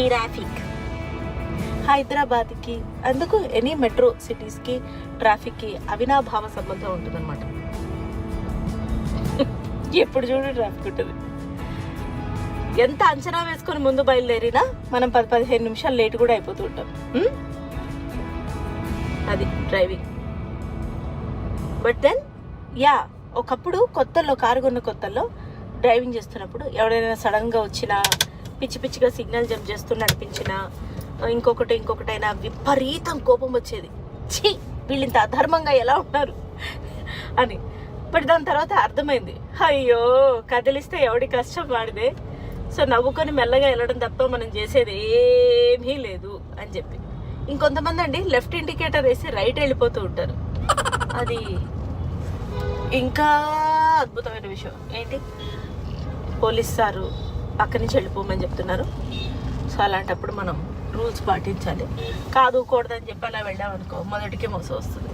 Traffic. హైదరాబాద్కి అందుకు any metro సిటీస్కి ట్రాఫిక్కి అవినాభావ సంబంధం ఉంటుందన్నమాట. ఎప్పుడు చూడు ట్రాఫిక్ ఉంటుంది. ఎంత అంచనా వేసుకొని ముందు బయలుదేరినా మనం 10-15 నిమిషాలు లేట్ కూడా అయిపోతూ ఉంటాం. అది డ్రైవింగ్. బట్ దెన్ ఒకప్పుడు కొత్తల్లో కారు కొన్న కొత్తల్లో డ్రైవింగ్ చేస్తున్నప్పుడు ఎవరైనా సడన్గా వచ్చినా, పిచ్చి పిచ్చిగా సిగ్నల్ జంప్ చేస్తూ నడిపించినా, ఇంకొకటైనా విపరీతం కోపం వచ్చేది. ఛీ, వీళ్ళు ఇంత అధర్మంగా ఎలా ఉన్నారు అని. బట్ దాని తర్వాత అర్థమైంది, అయ్యో కదిలిస్తే ఎవడి కష్టం వాడిదే, సో నవ్వుకొని మెల్లగా వెళ్ళడం తప్ప మనం చేసేది ఏమీ లేదు అని చెప్పి. ఇంకొంతమంది అండి లెఫ్ట్ ఇండికేటర్ వేసి రైట్ వెళ్ళిపోతూ ఉంటారు. అది ఇంకా అద్భుతమైన విషయం. ఏంటి, పోలీస్ సారు పక్క నుంచి వెళ్ళిపోమని చెప్తున్నారు. సో అలాంటప్పుడు మనం రూల్స్ పాటించాలి. కాదు కూడదని చెప్పి అలా వెళ్ళామనుకో మొదటికే మోసం వస్తుంది.